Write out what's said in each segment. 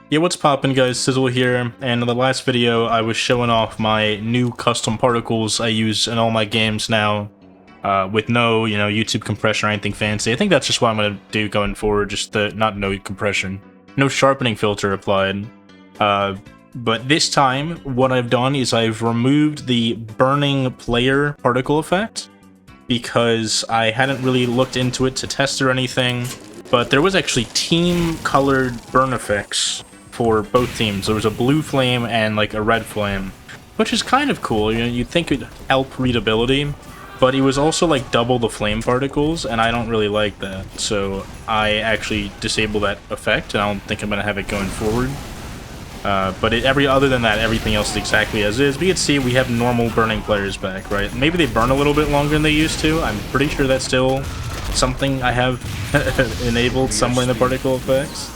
Yeah, what's poppin', guys? Sizzle here, and in the last video I was showing off my new custom particles I use in all my games now, with no, YouTube compression or anything fancy. I think that's just what I'm gonna do going forward, just not no compression. No sharpening filter applied. But this time, what I've done is I've removed the burning player particle effect, because I hadn't really looked into it to test or anything, but there was actually team-colored burn effects for both teams. There was a blue flame and like a red flame, which is kind of cool. You'd think it'd help readability, but it was also like double the flame particles, and I don't really like that. So I actually disabled that effect, and I don't think I'm gonna have it going forward. But other than that, everything else is exactly as is. We can see we have normal burning players back, right? Maybe they burn a little bit longer than they used to. I'm pretty sure that's still something I have enabled somewhere in the particle effects.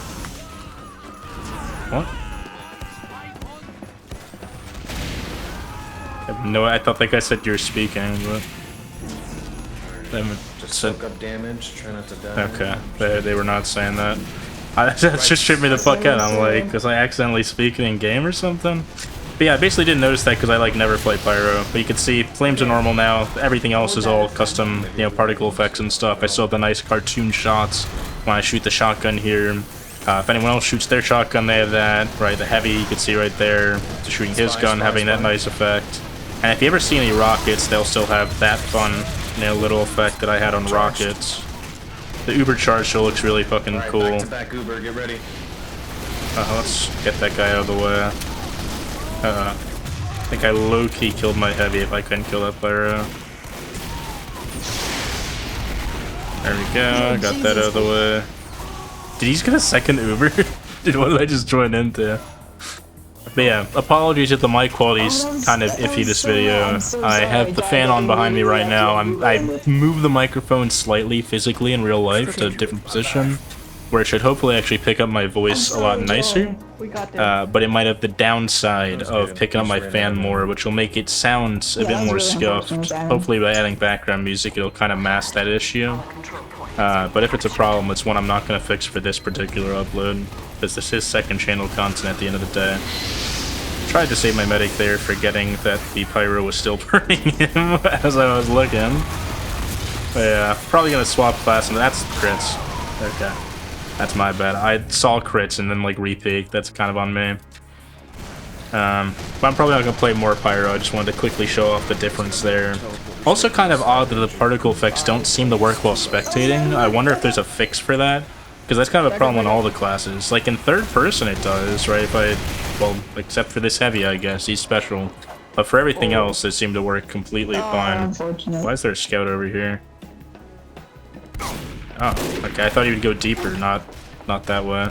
What? No, I thought that guy said you're speaking, but... Just soak up damage, try not to die. Okay, they were not saying that. That just tripped me the fuck out. I'm like, was I accidentally speaking in game or something? But yeah, I basically didn't notice that because I like never play pyro. But you can see flames are normal now. Everything else is all custom, particle effects and stuff. I still have the nice cartoon shots when I shoot the shotgun here. If anyone else shoots their shotgun, they have that. Right, the heavy you can see right there, just shooting his gun, having that nice effect. And if you ever see any rockets, they'll still have that fun, little effect that I had on rockets. The Uber charge still looks really fucking cool. Back to back Uber, get ready. Let's get that guy out of the way. I think I low-key killed my heavy if I couldn't kill that pyro. There we go, got that out of the way. Did he just get a second Uber? Dude, what did I just join into? But yeah, apologies if the mic quality's kind of iffy this video. I have the fan on behind me right now. I moved the microphone slightly physically in real life to a different position, where it should hopefully actually pick up my voice a lot nicer. But it might have the downside of picking up my fan more, which will make it sound a bit more scuffed. Hopefully by adding background music it'll kind of mask that issue. But if it's a problem, it's one I'm not going to fix for this particular upload, because this is second channel content at the end of the day. Tried to save my medic there, forgetting that the pyro was still burning him as I was looking. But yeah, probably going to swap class, and that's crits. Okay, that's my bad. I saw crits and then like re-peeked. That's kind of on me. But I'm probably not going to play more pyro. I just wanted to quickly show off the difference there. Also kind of odd that the particle effects don't seem to work while spectating. I wonder if there's a fix for that, because that's kind of a problem in all the classes. Like in third person it does, right? Well, except for this heavy, I guess. He's special. But for everything else, it seemed to work completely fine. Why is there a scout over here? Oh, okay. I thought he would go deeper, not that way.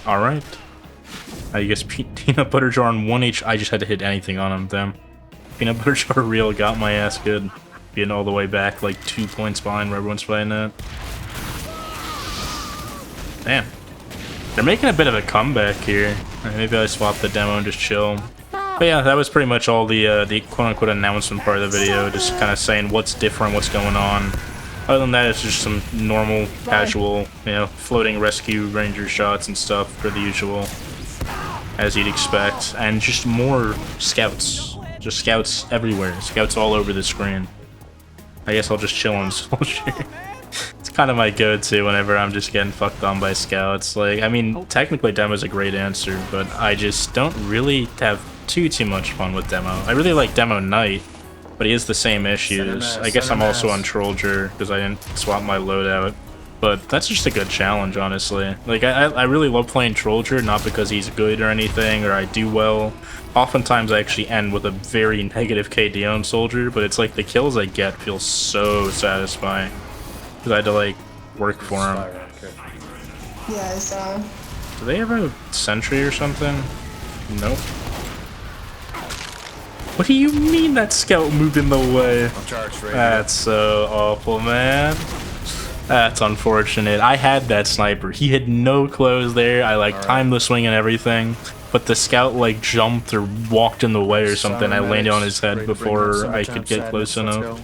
Alright. I guess peanut butter jar on 1H. I just had to hit anything on him, damn. Peanut butter jar real got my ass good. Being all the way back, like 2 points behind where everyone's fighting at. Damn. They're making a bit of a comeback here. Maybe I swap the demo and just chill. But yeah, that was pretty much all the quote-unquote announcement part of the video. Just kind of saying what's different, what's going on. Other than that, it's just some normal, casual, floating rescue ranger shots and stuff for the usual, as you'd expect. And just more scouts. Just scouts everywhere. Scouts all over the screen. I guess I'll just chill on soldier. It's kind of my go-to whenever I'm just getting fucked on by scouts. Like, I mean, technically demo's a great answer, but I just don't really have too much fun with demo. I really like demo knight, but he has the same issues. I guess I'm also on Trollger because I didn't swap my loadout. But that's just a good challenge, honestly. Like, I really love playing Trollger, not because he's good or anything, or I do well. Oftentimes I actually end with a very negative KD on Soldier, but it's like the kills I get feel so satisfying. Because I had to, like, work for him. Yeah, I saw. Do they have a sentry or something? Nope. What do you mean that scout moved in the way? That's so awful, man. That's unfortunate. I had that sniper. He had no clothes there. I like timed the swing and everything, but the scout like jumped or walked in the way or something. I landed on his head before I could get close enough.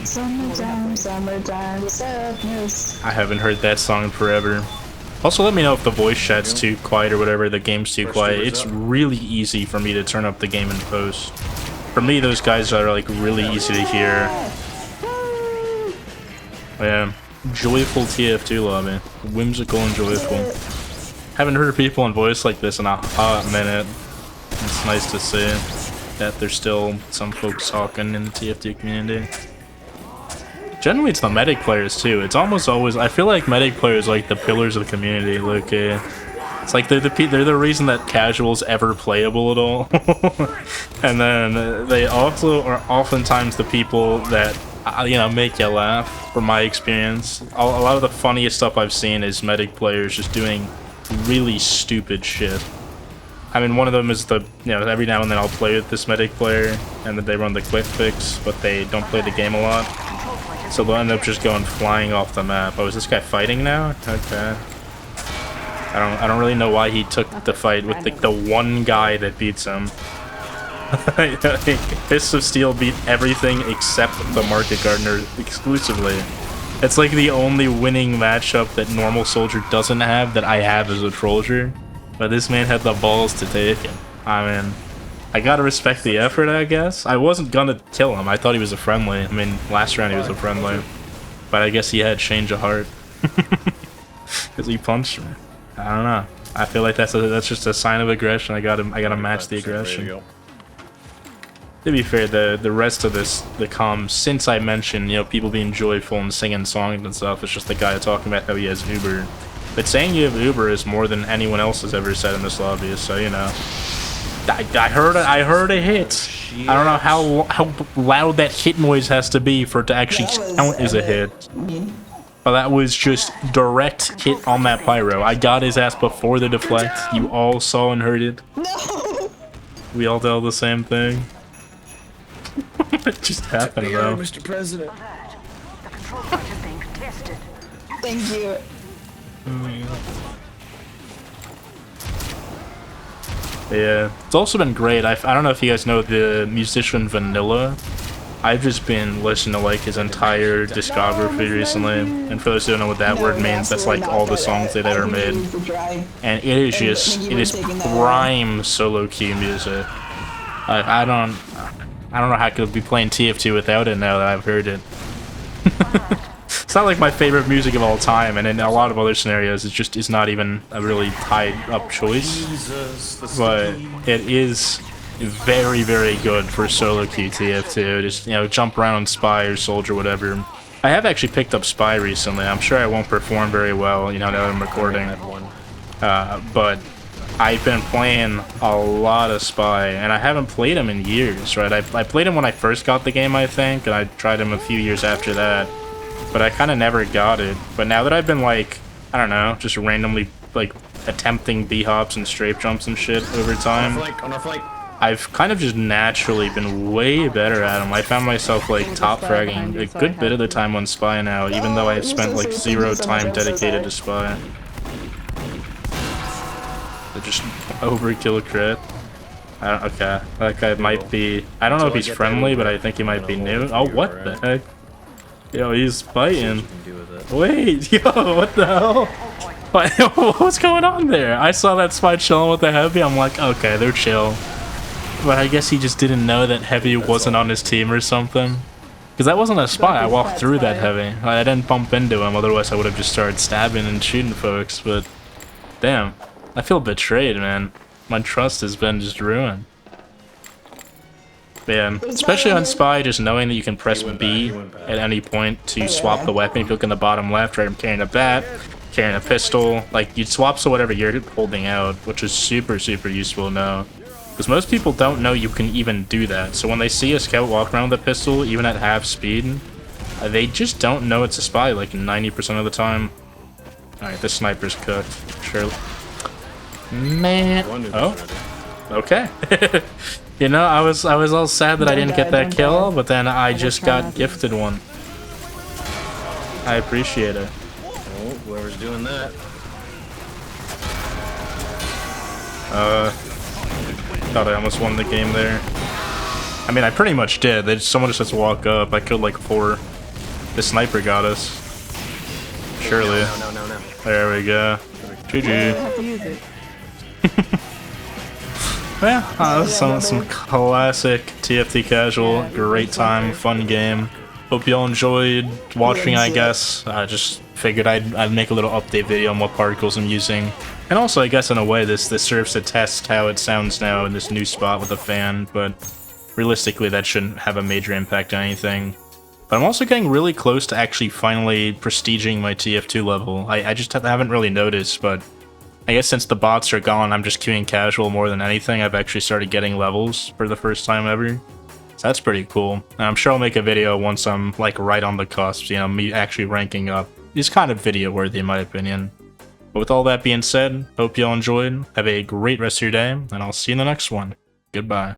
Summertime, summertime, sadness. I haven't heard that song in forever. Also, let me know if the voice chat's too quiet or whatever, the game's too quiet. It's really easy for me to turn up the game in post. For me, those guys are like really easy to hear. Yeah, joyful TF2 lobby. Whimsical and joyful. Haven't heard people in voice like this in a hot minute. It's nice to see that there's still some folks talking in the TF2 community. Generally, it's the medic players too. It's almost always. I feel like medic players are like the pillars of the community. Like, it's like they're the reason that casual's ever playable at all. And then they also are oftentimes the people that you know, make you laugh. From my experience, a lot of the funniest stuff I've seen is medic players just doing really stupid shit. I mean, one of them is the, you know, every now and then I'll play with this medic player, and then they run the quick fix, but they don't play the game a lot. So they'll end up just going flying off the map. Oh, is this guy fighting now? Okay. I don't really know why he took the fight with the one guy that beats him. Fists of Steel beat everything except the Market Gardener exclusively. It's like the only winning matchup that normal soldier doesn't have that I have as a Trolldier. But this man had the balls to take it. I mean, I gotta respect the effort, I guess. I wasn't gonna kill him. I thought he was a friendly. I mean, last round he was a friendly. But I guess he had change of heart. Because he punched me. I don't know. I feel like that's just a sign of aggression. I gotta match the aggression. To be fair, the rest of this, the comms, since I mentioned, you know, people being joyful and singing songs and stuff, it's just the guy talking about how he has Uber. But saying you have Uber is more than anyone else has ever said in this lobby, so, you know. I heard a hit. I don't know how loud that hit noise has to be for it to actually count as a hit. But that was just direct hit on that pyro. I got his ass before the deflect. You all saw and heard it. No. We all tell the same thing. It just happened though. Mr. President. The control point is being contested. Thank you. Yeah, it's also been great. I don't know if you guys know the musician Vanilla. I've just been listening to like his entire discography recently, and for those who don't know what that word means, that's like all the songs they've ever made. And it is prime soloQ music. I don't know how I could be playing TF2 without it now that I've heard it. It's not like my favorite music of all time, and in a lot of other scenarios, it just is not even a really tied-up choice. But it is very, very good for soloQ TF2. Just, you know, jump around on Spy or Soldier, whatever. I have actually picked up Spy recently. I'm sure I won't perform very well, you know, now that I'm recording. But I've been playing a lot of Spy, and I haven't played him in years, right? I played him when I first got the game, I think, and I tried him a few years after that. But I kind of never got it. But now that I've been, like, I don't know, just randomly, like, attempting B-hops and strafe jumps and shit over time, I've kind of just naturally been way better at them. I found myself, like, top fragging a good bit of the time on Spy now, even though I've spent, like, 0 time dedicated to Spy. So just overkill crit. Okay, that guy might be... I don't know if he's friendly, but I think he might be new. Oh, what the heck? Yo, he's fighting. Wait, yo, what the hell? What's going on there? I saw that Spy chilling with the Heavy. I'm like, okay, they're chill. But I guess he just didn't know that Heavy wasn't on his team or something. Because that wasn't a Spy. I walked through that Heavy. I didn't bump into him. Otherwise, I would have just started stabbing and shooting folks. But damn, I feel betrayed, man. My trust has been just ruined. Yeah, especially on Spy, just knowing that you can press B at any point to swap the weapon. If you look in the bottom left, right, I'm carrying a bat, carrying a pistol. Like, you'd swap to whatever you're holding out, which is super, super useful to know. Because most people don't know you can even do that. So when they see a scout walk around with a pistol, even at half speed, they just don't know it's a Spy, like 90% of the time. Alright, this sniper's cooked. Sure. Man. Oh. Okay. You know, I was all sad that I didn't get that kill, but then I just got gifted one. I appreciate it. Oh, whoever's doing that. Thought I almost won the game there. I mean, I pretty much did. Someone just has to walk up. I killed like 4. The sniper got us. Surely. No. There we go. I GG. have to use it. Yeah, some classic TFT casual. Yeah, Great time, fun game. Hope y'all enjoyed watching, I guess. I just figured I'd make a little update video on what particles I'm using. And also, I guess in a way, this serves to test how it sounds now in this new spot with the fan, but realistically, that shouldn't have a major impact on anything. But I'm also getting really close to actually finally prestiging my TF2 level. I just haven't really noticed, but I guess since the bots are gone, I'm just queuing casual more than anything. I've actually started getting levels for the first time ever. So that's pretty cool. And I'm sure I'll make a video once I'm like right on the cusp, you know, me actually ranking up. It's kind of video worthy in my opinion. But with all that being said, hope y'all enjoyed. Have a great rest of your day, and I'll see you in the next one. Goodbye.